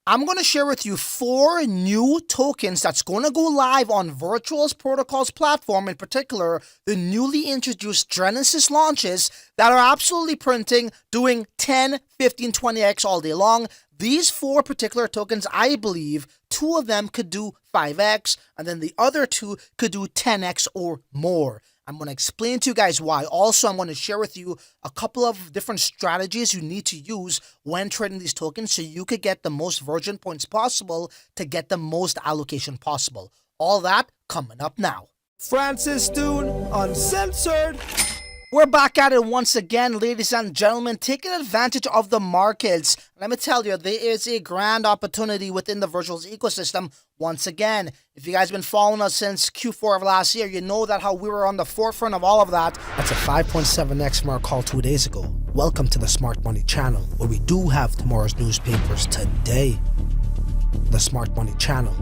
I'm going to share with you 4 new tokens that's going to go live on Virtual's Protocol's platform, in particular, the newly introduced Genesis launches that are absolutely printing, doing 10, 15, 20x all day long. These 4 particular tokens, I believe, 2 of them could do 5x, and then the other 2 could do 10x or more. I'm going to explain to you guys why. Also, I'm going to share with you a couple of different strategies you need to use when trading these tokens so you could get the most virgin points possible to get the most allocation possible. All that coming up now. Francis Dhun, Uncensored. We're back at it once again, ladies and gentlemen, taking advantage of the markets. Let me tell you, there is a grand opportunity within the Virtuals ecosystem once again. If you guys been following us since Q4 of last year, you know that how we were on the forefront of all of that. That's a 5.7x from our call 2 days ago. Welcome to the Smart Money channel, where we do have tomorrow's newspapers today. The Smart Money channel.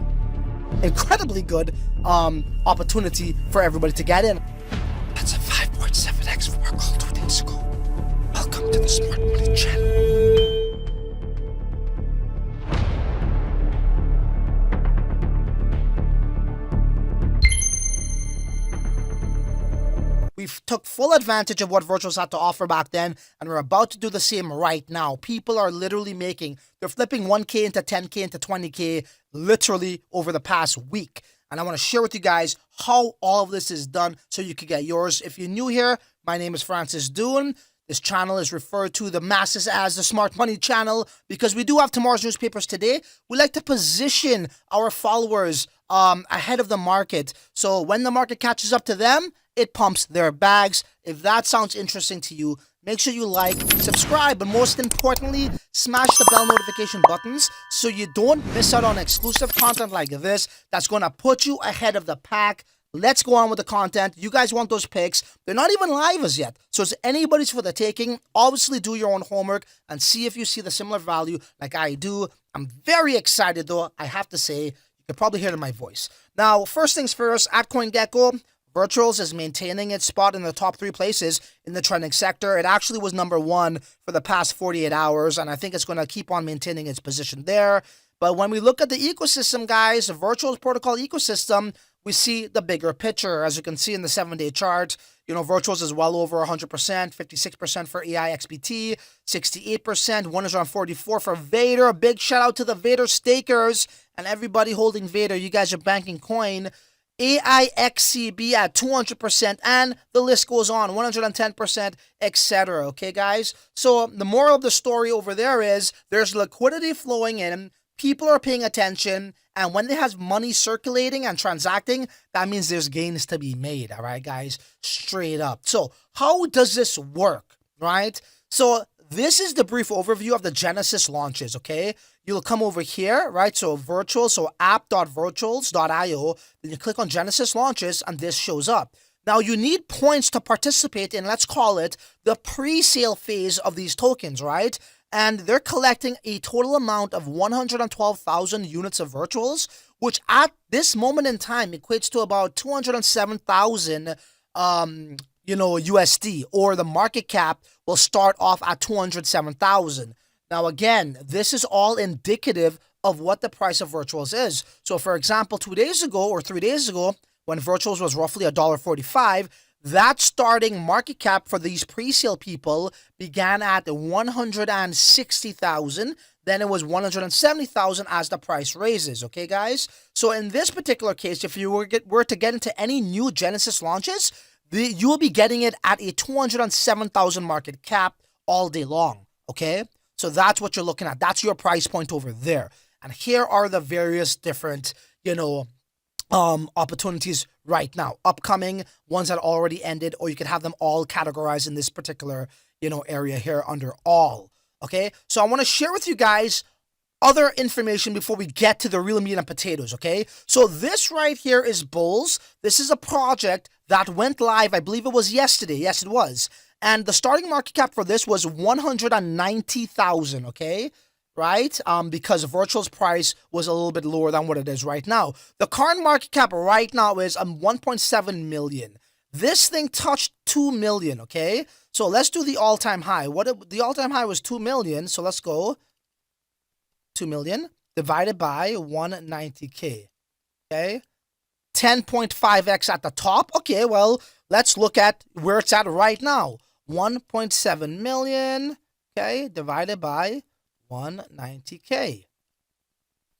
Incredibly good opportunity for everybody to get in. That's a 5.7x from our call 2 days ago. Welcome to the Smart Money channel. We took full advantage of what Virtuals had to offer back then, and we're about to do the same right now. People are literally they're flipping 1K into 10K into 20K literally over the past week. And I want to share with you guys how all of this is done so you can get yours. If you're new here, my name is Francis Dhun. This channel is referred to the masses as the Smart Money channel because we do have tomorrow's newspapers today. We like to position our followers ahead of the market. So when the market catches up to them, it pumps their bags. If that sounds interesting to you, make sure you like, subscribe, but most importantly, smash the bell notification buttons so you don't miss out on exclusive content like this that's going to put you ahead of the pack. Let's go on with the content. You guys want those picks. They're not even live as yet, so it's anybody's for the taking. Obviously, do your own homework and see if you see the similar value like I do. I'm very excited, though, I have to say. You can probably hear it in my voice. Now, first things first, at CoinGecko, Virtuals is maintaining its spot in the top 3 places in the trending sector. It actually was number 1 for the past 48 hours, and I think it's going to keep on maintaining its position there. But when we look at the ecosystem, guys, the Virtuals protocol ecosystem, we see the bigger picture. As you can see in the 7-day chart, Virtuals is well over 100%, 56% for AI XBT, 68%, 144 for Vader. A big shout out to the Vader stakers and everybody holding Vader. You guys are banking coin. AIXCB at 200%, and the list goes on, 110%, etc. Okay, guys? So the moral of the story over there is there's liquidity flowing in, people are paying attention, and when they have money circulating and transacting, that means there's gains to be made, all right, guys? Straight up. So how does this work, right? So this is the brief overview of the Genesis launches, okay? You'll come over here, right? So virtual, so app.virtuals.io. Then you click on Genesis launches and this shows up. Now you need points to participate in, let's call it, the pre-sale phase of these tokens, right? And they're collecting a total amount of 112,000 units of virtuals, which at this moment in time equates to about 207,000 USD, or the market cap will start off at 207,000. Now, again, this is all indicative of what the price of Virtuals is. So, for example, 2 days ago or 3 days ago, when Virtuals was roughly $1.45, that starting market cap for these pre-sale people began at 160,000. Then it was 170,000 as the price raises. Okay, guys? So, in this particular case, if you were to get into any new Genesis launches, you will be getting it at a 207,000 market cap all day long, okay? So that's what you're looking at. That's your price point over there. And here are the various different, opportunities right now. Upcoming, ones that already ended, or you could have them all categorized in this particular, area here under all, okay? So I want to share with you guys other information before we get to the real meat and potatoes, okay? So this right here is Bulls. This is a project that went live, I believe it was yesterday. Yes, it was. And the starting market cap for this was 190,000, okay? Right? Because Virtual's price was a little bit lower than what it is right now. The current market cap right now is 1.7 million. This thing touched 2 million, okay? So let's do the all-time high. The all-time high was 2 million, so let's go 2 million. divided by 190K. Okay. 10.5x at the top. Okay, well, let's look at where it's at right now. 1.7 million, okay, divided by 190K.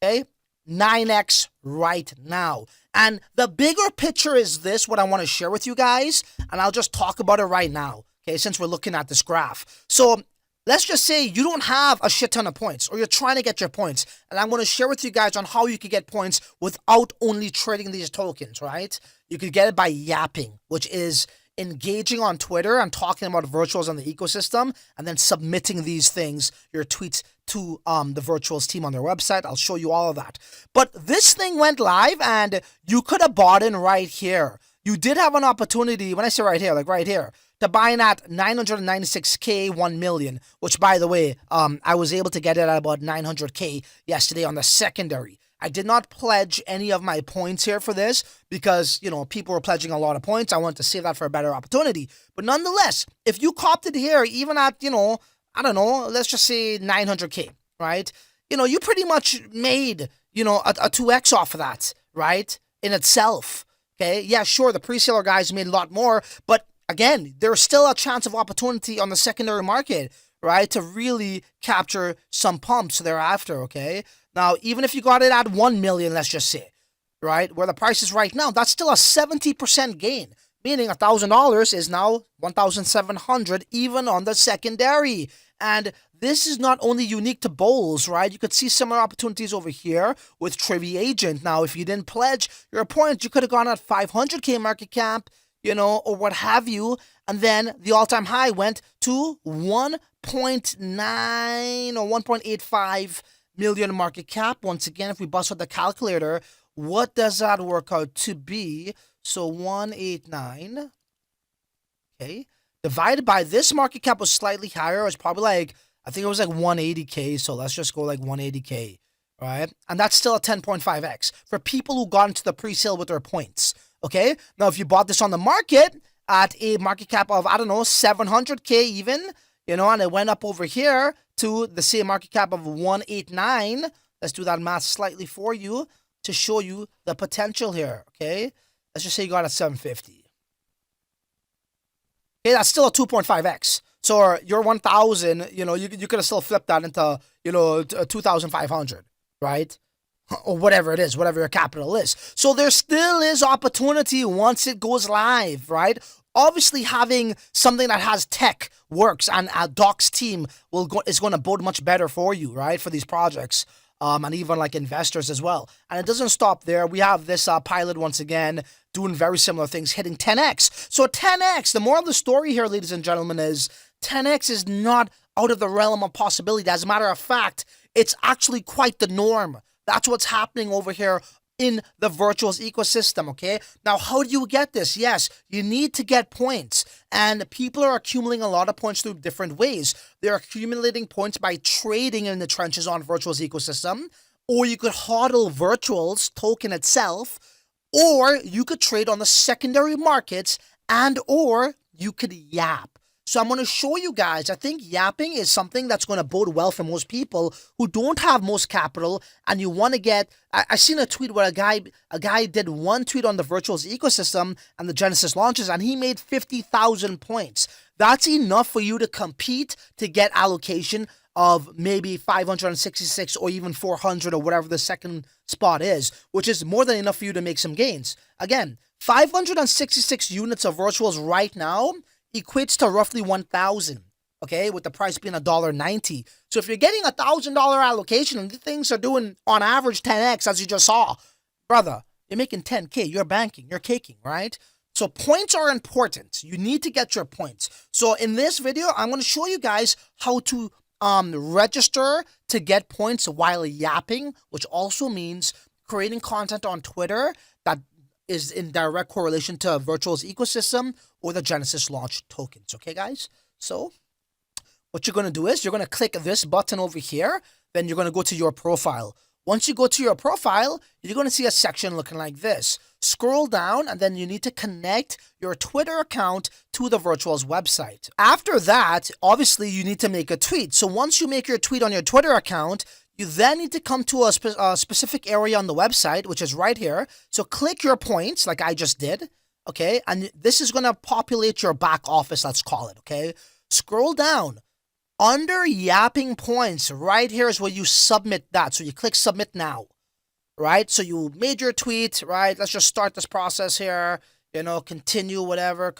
Okay, 9x right now. And the bigger picture is this, what I want to share with you guys, and I'll just talk about it right now, okay, since we're looking at this graph. So let's just say you don't have a shit ton of points, or you're trying to get your points, and I'm going to share with you guys on how you can get points without only trading these tokens, right? You could get it by yapping, which is engaging on Twitter and talking about virtuals on the ecosystem, and then submitting these things, your tweets, to the virtuals team on their website. I'll show you all of that. But this thing went live, and you could have bought in right here. You did have an opportunity, when I say right here, like right here, to buy in at 996K 1 million, which, by the way, I was able to get it at about 900K yesterday on the secondary. I did not pledge any of my points here for this because, you know, people were pledging a lot of points. I wanted to save that for a better opportunity. But nonetheless, if you copped it here, even at, you know, I don't know, let's just say 900K, right? You know, you pretty much made, you know, a 2x off of that, right? In itself, okay? Yeah, sure, the pre-seller guys made a lot more, but again, there's still a chance of opportunity on the secondary market, right? To really capture some pumps thereafter, okay? Now, even if you got it at 1 million, let's just say, right? Where the price is right now, that's still a 70% gain. Meaning $1,000 is now 1,700 even on the secondary. And this is not only unique to Bulls, right? You could see similar opportunities over here with Trivia Agent. Now, if you didn't pledge your points, you could have gone at 500K market cap, you know, or what have you. And then the all-time high went to 1.9 or 1.85 million market cap. Once again, if we bust out the calculator, what does that work out to be? So 189, okay, divided by this market cap was slightly higher. It was probably like, I think it was like 180K. So let's just go like 180K, right? And that's still a 10.5x for people who got into the pre-sale with their points, okay? Now, if you bought this on the market at a market cap of, I don't know, 700K even, you know, and it went up over here to the same market cap of 189. Let's do that math slightly for you to show you the potential here, okay? Let's just say you got at 750. Okay, that's still a 2.5x. So your 1,000, you know, you could have still flipped that into, you know, 2,500, right? Or whatever it is, whatever your capital is. So there still is opportunity once it goes live, right? Obviously, having something that has tech works, and Doc's team is going to bode much better for you, right? For these projects. And even like investors as well. And it doesn't stop there. We have this pilot once again doing very similar things, hitting 10x. So 10x, the moral of the story here, ladies and gentlemen, is 10x is not out of the realm of possibility. As a matter of fact, it's actually quite the norm. That's what's happening over here in the virtuals ecosystem, okay? Now, how do you get this? Yes, you need to get points, and people are accumulating a lot of points through different ways. They're accumulating points by trading in the trenches on virtuals ecosystem, or you could hodl virtuals token itself, or you could trade on the secondary markets, and or you could yap. So I'm going to show you guys, I think yapping is something that's going to bode well for most people who don't have most capital, and you want to get, I seen a tweet where a guy did one tweet on the virtuals ecosystem and the Genesis launches, and he made 50,000 points. That's enough for you to compete to get allocation of maybe 566 or even 400 or whatever the second spot is, which is more than enough for you to make some gains. Again, 566 units of virtuals right now equates to roughly 1,000, okay, with the price being $1.90. So if you're getting $1,000 allocation and things are doing on average 10x, as you just saw, brother, you're making 10K, you're banking, you're caking, right? So points are important. You need to get your points. So in this video, I'm going to show you guys how to register to get points while yapping, which also means creating content on Twitter that is in direct correlation to a virtuals ecosystem or the Genesis launch tokens. Okay, guys? So what you're going to do is you're going to click this button over here. Then you're going to go to your profile. Once you go to your profile, you're going to see a section looking like this. Scroll down, and then you need to connect your Twitter account to the virtuals website. After that, obviously, you need to make a tweet. So once you make your tweet on your Twitter account, You then need to come to a specific area on the website, which is right here. So click your points like I just did, okay? And this is going to populate your back office, let's call it, okay? Scroll down. Under yapping points, right here is where you submit that. So you click submit now, right? So you made your tweet, right? Let's just start this process here. Continue whatever.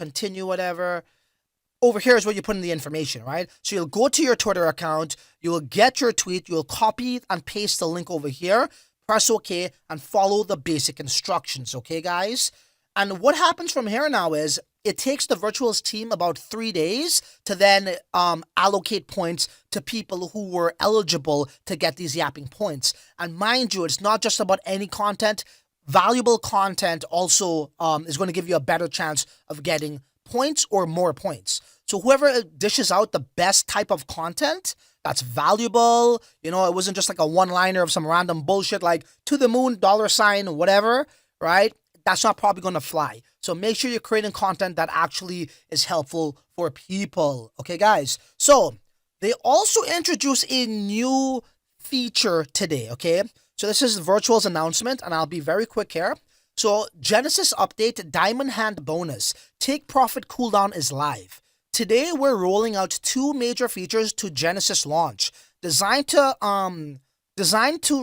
Over here is where you put in the information, right? So you'll go to your Twitter account, you'll get your tweet, you'll copy and paste the link over here, press OK, and follow the basic instructions, okay, guys? And what happens from here now is it takes the Virtuals team about 3 days to then allocate points to people who were eligible to get these yapping points. And mind you, it's not just about any content. Valuable content also is going to give you a better chance of getting points or more points. So whoever dishes out the best type of content that's valuable, it wasn't just like a one-liner of some random bullshit like to the moon, $, whatever, right? That's not probably going to fly. So make sure you're creating content that actually is helpful for people. Okay, guys? So they also introduced a new feature today, okay? So this is Virtual's announcement, and I'll be very quick here. So Genesis update Diamond Hand bonus. Take Profit cooldown is live. Today we're rolling out 2 major features to Genesis launch, designed to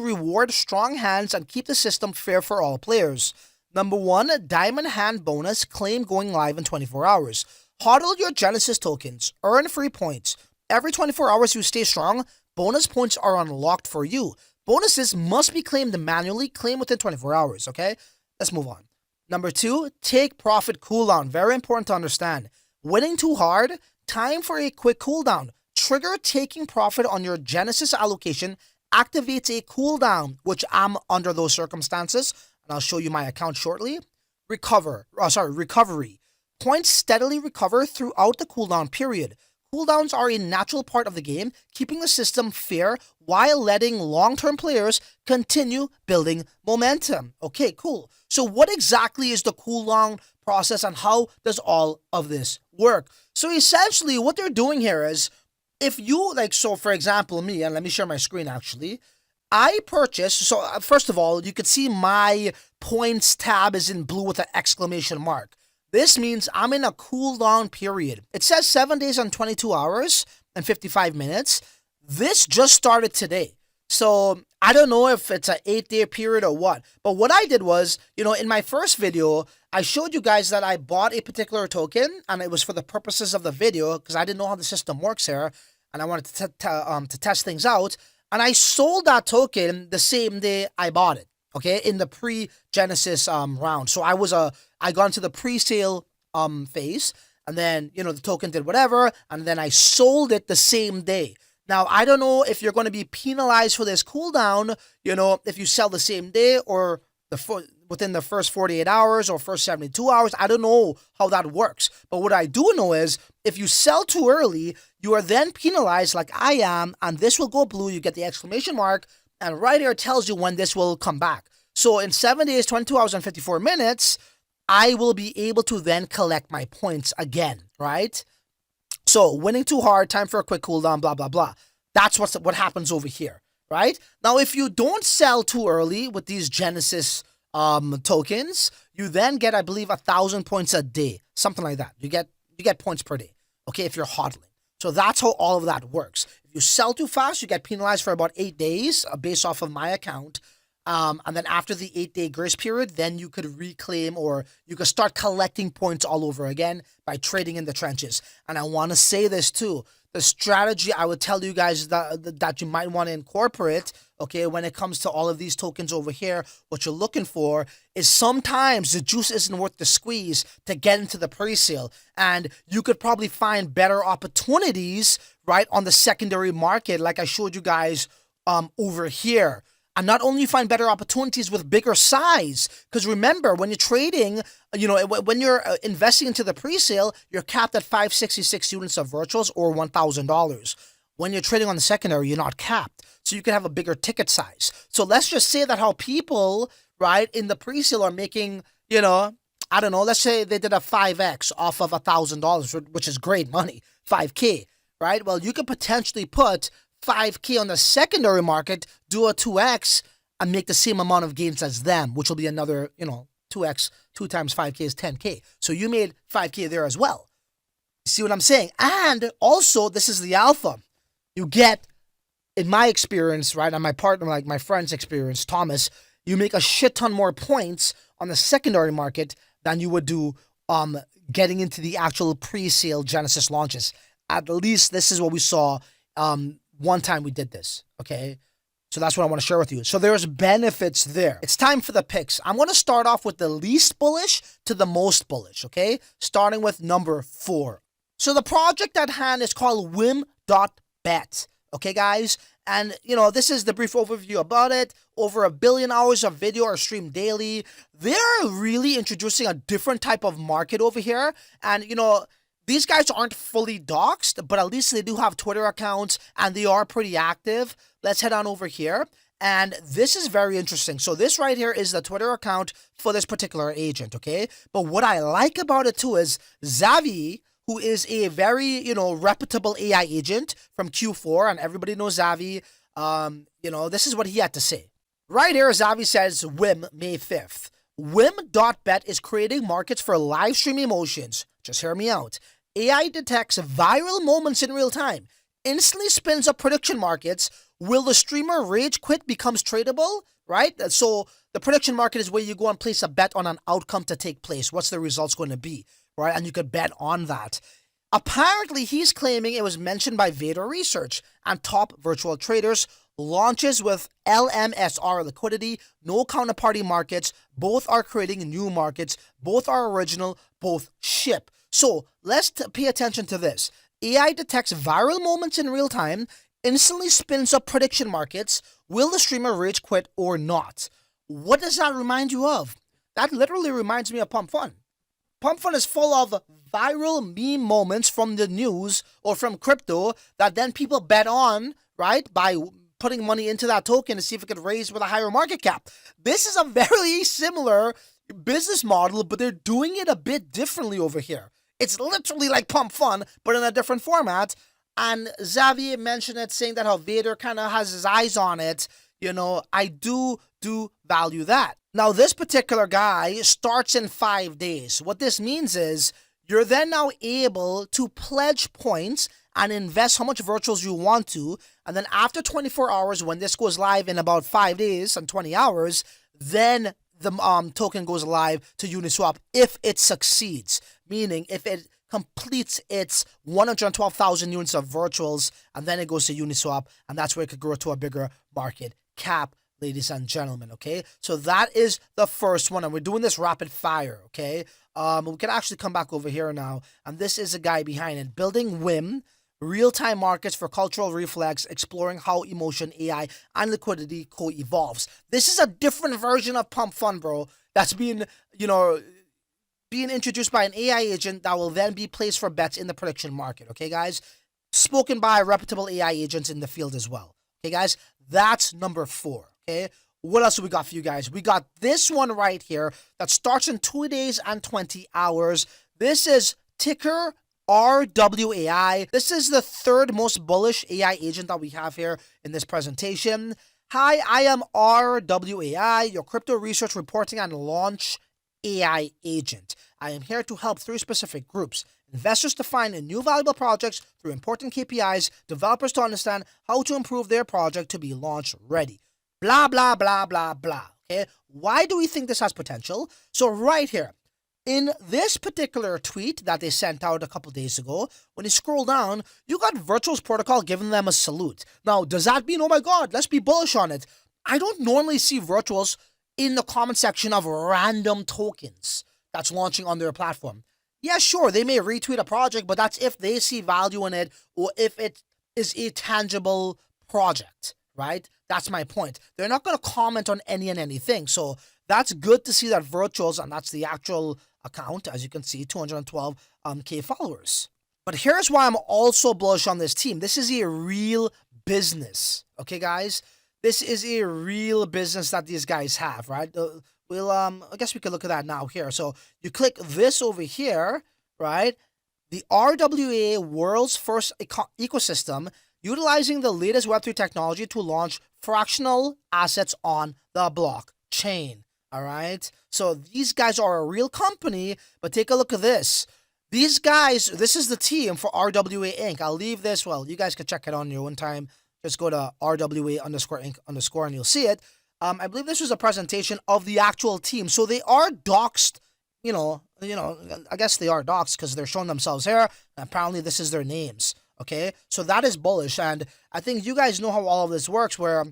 reward strong hands and keep the system fair for all players. Number 1, Diamond Hand bonus claim going live in 24 hours. Hodl your Genesis tokens. Earn free points. Every 24 hours you stay strong, bonus points are unlocked for you. Bonuses must be claimed manually. Claim within 24 hours, okay? Let's move on. Number 2, take Profit cooldown. Very important to understand. Winning too hard? Time for a quick cooldown. Trigger taking profit on your Genesis allocation activates a cooldown, which I'm under those circumstances, and I'll show you my account shortly. Recovery. Points steadily recover throughout the cooldown period. Cooldowns are a natural part of the game, keeping the system fair while letting long-term players continue building momentum. Okay, cool. So what exactly is the cooldown process and how does all of this work? So essentially what they're doing here is if you so for example me, and let me share my screen actually, I purchased, so first of all, you could see my points tab is in blue with an exclamation mark. This means I'm in a cooldown period. It says 7 days and 22 hours and 55 minutes. This just started today. So I don't know if it's an 8-day period or what. But what I did was, in my first video, I showed you guys that I bought a particular token and it was for the purposes of the video because I didn't know how the system works here and I wanted to test things out. And I sold that token the same day I bought it. Okay, in the pre-Genesis round. So I got into the pre-sale phase, and then the token did whatever, and then I sold it the same day. Now I don't know if you're going to be penalized for this cooldown, if you sell the same day or within the first 48 hours or first 72 hours. I don't know how that works. But what I do know is if you sell too early, you are then penalized like I am, and this will go blue. You get the exclamation mark. And right here it tells you when this will come back. So in 7 days, 22 hours, and 54 minutes, I will be able to then collect my points again, right? So winning too hard, time for a quick cooldown, blah, blah, blah. That's what happens over here, right? Now, if you don't sell too early with these Genesis tokens, you then get, I believe, 1,000 points a day, something like that. You get points per day, okay, if you're hodling. So that's how all of that works. If you sell too fast, you get penalized for about 8 days based off of my account. And then after the 8-day grace period, then you could reclaim or you could start collecting points all over again by trading in the trenches. And I want to say this too. The strategy I would tell you guys that you might want to incorporate, okay, when it comes to all of these tokens over here, what you're looking for is sometimes the juice isn't worth the squeeze to get into the pre-sale. And you could probably find better opportunities, right, on the secondary market, like I showed you guys over here. And not only you find better opportunities with bigger size, because remember, when you're trading, when you're investing into the pre-sale, you're capped at 566 units of virtuals or $1,000. When you're trading on the secondary, you're not capped. So you can have a bigger ticket size. So let's just say that how people, right, in the pre-sale are making, I don't know, let's say they did a 5X off of $1,000, which is great money, 5K, right? Well, you could potentially put 5K on the secondary market, do a 2x, and make the same amount of gains as them, which will be another, 2x, 2 times 5K is 10K. So you made 5K there as well. See what I'm saying? And also, this is the alpha. You get, in my experience, right, and my partner, like my friend's experience, Thomas, you make a shit ton more points on the secondary market than you would do getting into the actual pre-sale Genesis launches. At least this is what we saw one time we did this, okay? So that's what I want to share with you. So there's benefits there. It's time for the picks. I'm going to start off with the least bullish to the most bullish, okay? Starting with number 4. So the project at hand is called Whim.bet, okay, guys? And, this is the brief overview about it. Over 1 billion hours of video are streamed daily. They're really introducing a different type of market over here. And, these guys aren't fully doxed, but at least they do have Twitter accounts and they are pretty active. Let's head on over here. And this is very interesting. So this right here is the Twitter account for this particular agent, okay? But what I like about it too is Xavi, who is a very, reputable AI agent from Q4, and everybody knows Xavi, this is what he had to say. Right here, Xavi says, Whim, May 5th. Whim.bet is creating markets for live stream emotions. Just hear me out. AI detects viral moments in real time, instantly spins up prediction markets. Will the streamer rage quit becomes tradable? Right? So the prediction market is where you go and place a bet on an outcome to take place. What's the results going to be? Right? And you could bet on that. Apparently, he's claiming it was mentioned by Vader Research and top virtual traders. Launches with LMSR liquidity, no counterparty markets. Both are creating new markets. Both are original. Both ship. So let's pay attention to this. AI detects viral moments in real time, instantly spins up prediction markets. Will the streamer rage quit or not? What does that remind you of? That literally reminds me of Pump Fun. Pump Fun is full of viral meme moments from the news or from crypto that then people bet on, right, by putting money into that token to see if it could raise with a higher market cap. This is a very similar business model, but they're doing it a bit differently over here. It's literally like Pump Fun, but in a different format. And Xavier mentioned it, saying that how Vader kind of has his eyes on it. I do value that. Now, this particular guy starts in 5 days. What this means is you're then now able to pledge points and invest how much virtuals you want to. And then after 24 hours, when this goes live in about 5 days and 20 hours, then the token goes live to Uniswap if it succeeds. Meaning if it completes its 112,000 units of virtuals, and then it goes to Uniswap, and that's where it could grow to a bigger market cap, ladies and gentlemen, okay? So that is the first one, and we're doing this rapid fire, okay? We can actually come back over here now, and this is a guy behind it, building Whim, real-time markets for cultural reflex, exploring how emotion, AI, and liquidity co-evolves. This is a different version of Pump Fun, bro, that's being introduced by an AI agent that will then be placed for bets in the prediction market, okay, guys? Spoken by reputable AI agents in the field as well, okay, guys? That's number 4, okay? What else do we got for you guys? We got this one right here that starts in 2 days and 20 hours. This is ticker RWAI. This is the third most bullish AI agent that we have here in this presentation. Hi, I am RWAI, your crypto research reporting and launch AI agent. I am here to help 3 specific groups. Investors to find new valuable projects through important KPIs, developers to understand how to improve their project to be launch ready. Blah, blah, blah, blah, blah. Okay, why do we think this has potential? So right here, in this particular tweet that they sent out a couple days ago, when you scroll down, you got Virtuals Protocol giving them a salute. Now, does that mean, oh my God, let's be bullish on it? I don't normally see Virtuals in the comment section of random tokens that's launching on their platform. Yeah, sure, they may retweet a project, but that's if they see value in it or if it is a tangible project, right? That's my point. They're not going to comment on any and anything. So that's good to see that Virtuals, and that's the actual account, as you can see, 212K followers. But here's why I'm also bullish on this team. This is a real business, okay, guys? This is a real business that these guys have, right? I guess we could look at that now here. So you click this over here, right? The RWA world's first ecosystem utilizing the latest Web3 technology to launch fractional assets on the blockchain. All right. So these guys are a real company, but take a look at this. These guys, this is the team for RWA Inc. I'll leave this. Well, you guys can check it on your own time. Just go to RWA_Inc_ and you'll see it. I believe this was a presentation of the actual team. So they are doxed, I guess they are doxed because they're showing themselves here. And apparently this is their names. Okay, so that is bullish. And I think you guys know how all of this works where,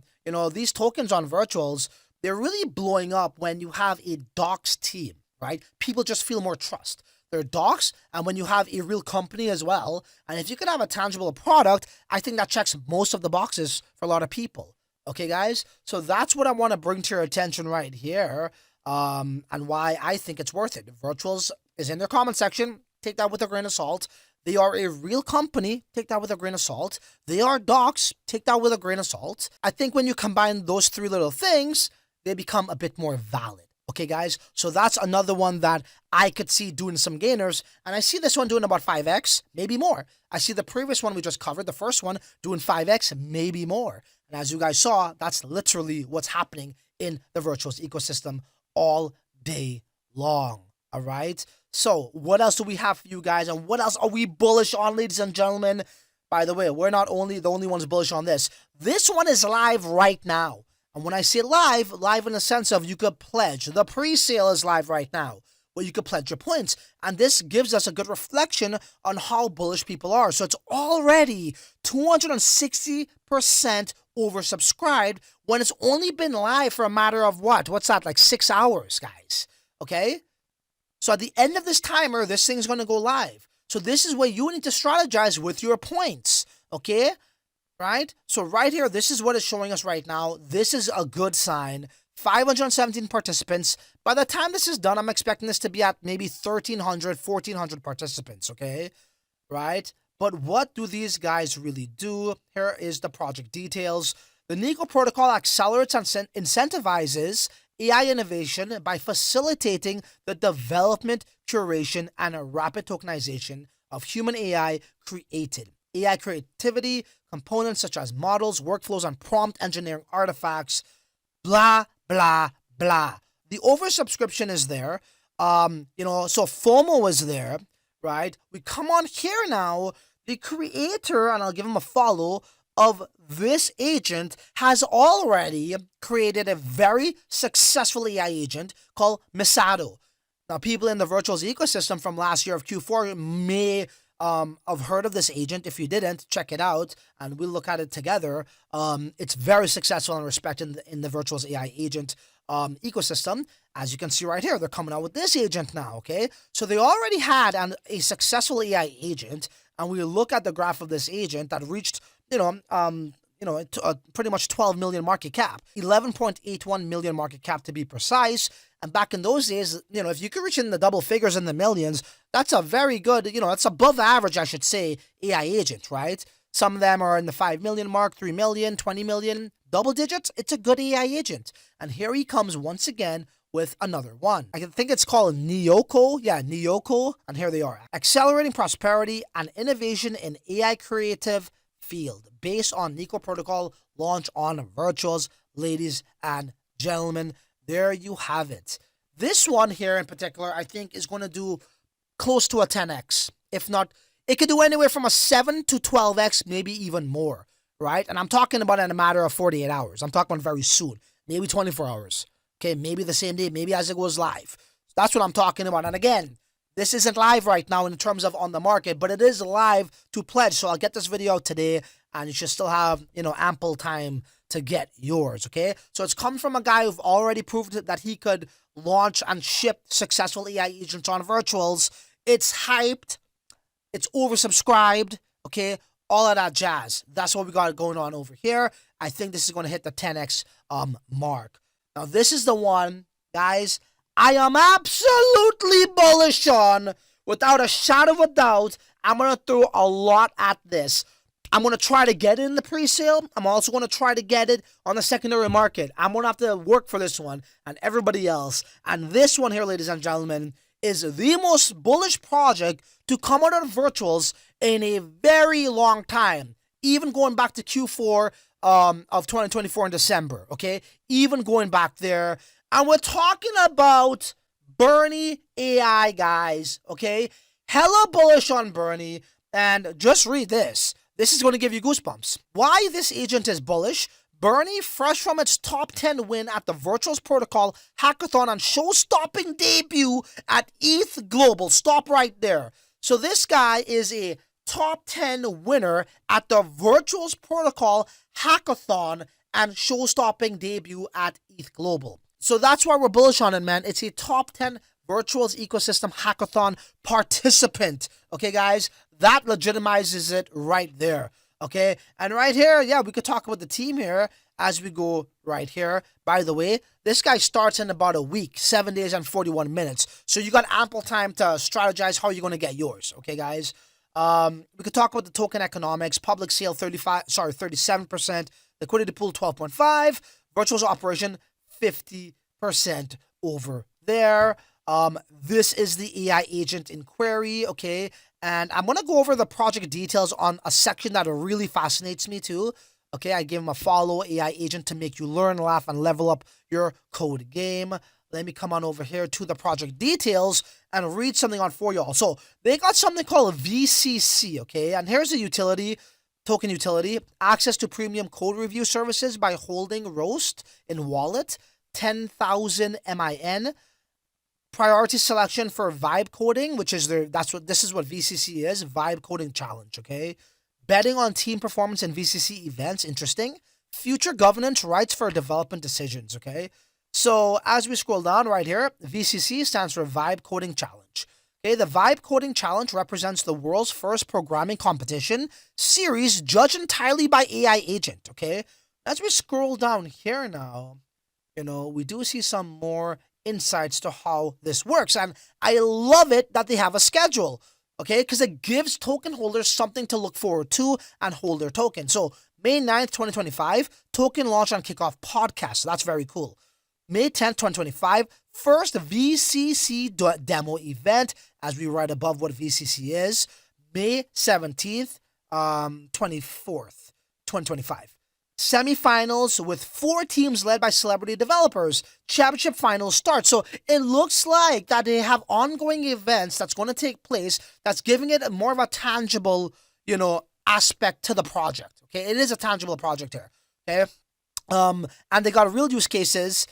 these tokens on virtuals, they're really blowing up when you have a doxed team, right? People just feel more trust. They're doxed, and when you have a real company as well, and if you could have a tangible product, I think that checks most of the boxes for a lot of people. Okay, guys? So that's what I want to bring to your attention right here, and why I think it's worth it. Virtuals is in their comment section. Take that with a grain of salt. They are a real company. Take that with a grain of salt. They are doxed. Take that with a grain of salt. I think when you combine those three little things, they become a bit more valid. Okay, guys? So that's another one that I could see doing some gainers. And I see this one doing about 5x, maybe more. I see the previous one we just covered, the first one, doing 5x, maybe more. And as you guys saw, that's literally what's happening in the virtuals ecosystem all day long. All right? So what else do we have for you guys? And what else are we bullish on, ladies and gentlemen? By the way, we're not only the only ones bullish on this. This one is live right now. And when I say live in the sense of you could pledge. The pre-sale is live right now, where you could pledge your points. And this gives us a good reflection on how bullish people are. So it's already 260% oversubscribed when it's only been live for a matter of what? What's that, like 6 hours, guys? Okay? So at the end of this timer, this thing's going to go live. So this is where you need to strategize with your points. Okay? Right? So right here, this is what it's showing us right now. This is a good sign. 517 participants. By the time this is done, I'm expecting this to be at maybe 1,300, 1,400 participants, okay? Right? But what do these guys really do? Here is the project details. The Nyoko protocol accelerates and incentivizes AI innovation by facilitating the development, curation, and rapid tokenization of human AI created. AI creativity, components such as models, workflows, and prompt engineering artifacts, blah, blah, blah. The oversubscription is there. So FOMO is there, right? We come on here now. The creator, and I'll give him a follow, of this agent has already created a very successful AI agent called Misato. Now, people in the virtuals ecosystem from last year of Q4 may have heard of this agent. If you didn't, check it out and we'll look at it together. It's very successful and respected in the virtuals AI agent ecosystem. As you can see right here, they're coming out with this agent now, okay? So they already had a successful AI agent, and we look at the graph of this agent that reached, pretty much 12 million market cap, 11.81 million market cap to be precise. And back in those days, if you could reach in the double figures in the millions, that's a very good, it's above average, I should say, AI agent, right? Some of them are in the 5 million mark, 3 million, 20 million, double digits. It's a good AI agent. And here he comes once again with another one. I think it's called Nyoko. Yeah, Nyoko. And here they are. Accelerating prosperity and innovation in AI creative field based on Nyoko protocol launch on virtuals. Ladies and gentlemen, there you have it. This one here in particular, I think is going to do close to a 10x. If not, it could do anywhere from a 7 to 12x, maybe even more, right? And I'm talking about in a matter of 48 hours. I'm talking about very soon, maybe 24 hours. Okay, maybe the same day, maybe as it goes live. That's what I'm talking about. And again, this isn't live right now in terms of on the market, but it is live to pledge. So I'll get this video out today, and you should still have, ample time to get yours, okay? So it's come from a guy who've already proved that he could launch and ship successful AI agents on virtuals. It's hyped. It's oversubscribed, okay? All of that jazz. That's what we got going on over here. I think this is going to hit the 10x mark. Now, this is the one, guys, I am absolutely bullish on. Without a shadow of a doubt, I'm going to throw a lot at this. I'm going to try to get it in the pre-sale. I'm also going to try to get it on the secondary market. I'm going to have to work for this one and everybody else. And this one here, ladies and gentlemen, is the most bullish project to come out of virtuals in a very long time. even going back to Q4 of 2024 in December, okay? Even going back there. And we're talking about Bernie AI, guys, okay? Hella bullish on Bernie. And just read this. This is going to give you goosebumps. Why this agent is bullish? Bernie, fresh from its top 10 win at the Virtuals Protocol Hackathon and show-stopping debut at ETH Global. Stop right there. So this guy is a top 10 winner at the Virtuals Protocol Hackathon and show-stopping debut at ETH Global. So that's why we're bullish on it, man. It's a top 10 Virtuals Ecosystem Hackathon participant. Okay, guys? That legitimizes it right there. Okay, and right here, yeah, we could talk about the team here as we go right here. By the way, this guy starts in about a week, 7 days and 41 minutes. So you got ample time to strategize how you're going to get yours. Okay, guys. We could talk about the token economics. Public sale 37%. Liquidity pool 12.5. Virtuals operation 50% over there. This is the AI agent inquiry. Okay. And I'm going to go over the project details on a section that really fascinates me too. Okay, I give him a follow, AI agent to make you learn, laugh, and level up your code game. Let me come on over here to the project details and read something on for y'all. So they got something called a VCC, okay? And here's the utility, token utility. Access to premium code review services by holding Roast in wallet, 10,000 MIN. Priority selection for vibe coding, which is this is what VCC is, vibe coding challenge, okay? Betting on team performance in VCC events, interesting. Future governance rights for development decisions, okay? So as we scroll down right here, VCC stands for Vibe Coding Challenge. Okay, the Vibe Coding Challenge represents the world's first programming competition series judged entirely by AI agent, okay? As we scroll down here now, we do see some more insights to how this works, and I love it that they have a schedule, okay, because it gives token holders something to look forward to and hold their token. So May 9th 2025 token launch and kickoff podcast, so that's very cool. May 10th 2025 first VCC demo event, as we write above what VCC is. May 17th 24th 2025 semifinals with 4 teams led by celebrity developers. Championship finals start. So it looks like that they have ongoing events that's going to take place that's giving it more of a tangible, aspect to the project. Okay, it is a tangible project here. Okay, and they got real use cases.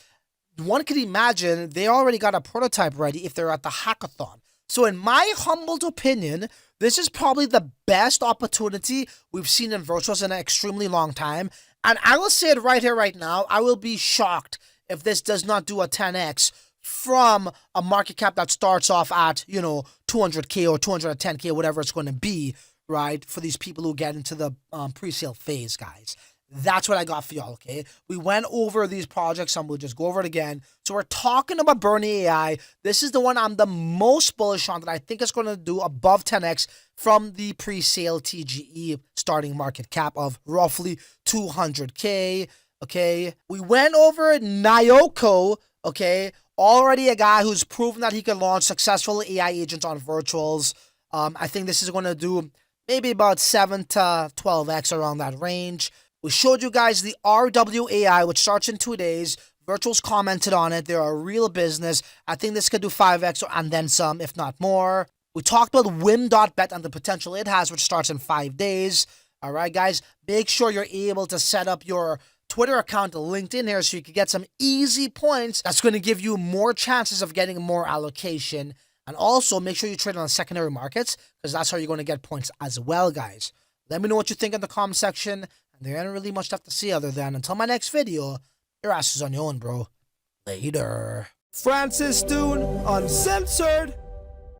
One could imagine they already got a prototype ready if they're at the hackathon. So in my humbled opinion, this is probably the best opportunity we've seen in Virtuals in an extremely long time. And I will say it right here, right now, I will be shocked if this does not do a 10x from a market cap that starts off at, 200K or 210K, whatever it's going to be, right, for these people who get into the pre-sale phase, guys. That's what I got for y'all, okay? We went over these projects and we'll just go over it again. So we're talking about Bernie AI. This is the one I'm the most bullish on that I think is going to do above 10x from the pre-sale TGE starting market cap of roughly 200K, okay? We went over Nyoko, okay? Already a guy who's proven that he can launch successful AI agents on Virtuals. I think this is going to do maybe about 7 to 12x around that range. We showed you guys the RWAI, which starts in 2 days. Virtuals commented on it. They're a real business. I think this could do 5x and then some, if not more. We talked about Whim.bet and the potential it has, which starts in 5 days. All right, guys, make sure you're able to set up your Twitter account linked in here so you can get some easy points. That's going to give you more chances of getting more allocation. And also, make sure you trade on the secondary markets because that's how you're going to get points as well, guys. Let me know what you think in the comment section. There ain't really much left to see other than until my next video, your ass is on your own, bro. Later. Francis Dhun, Uncensored.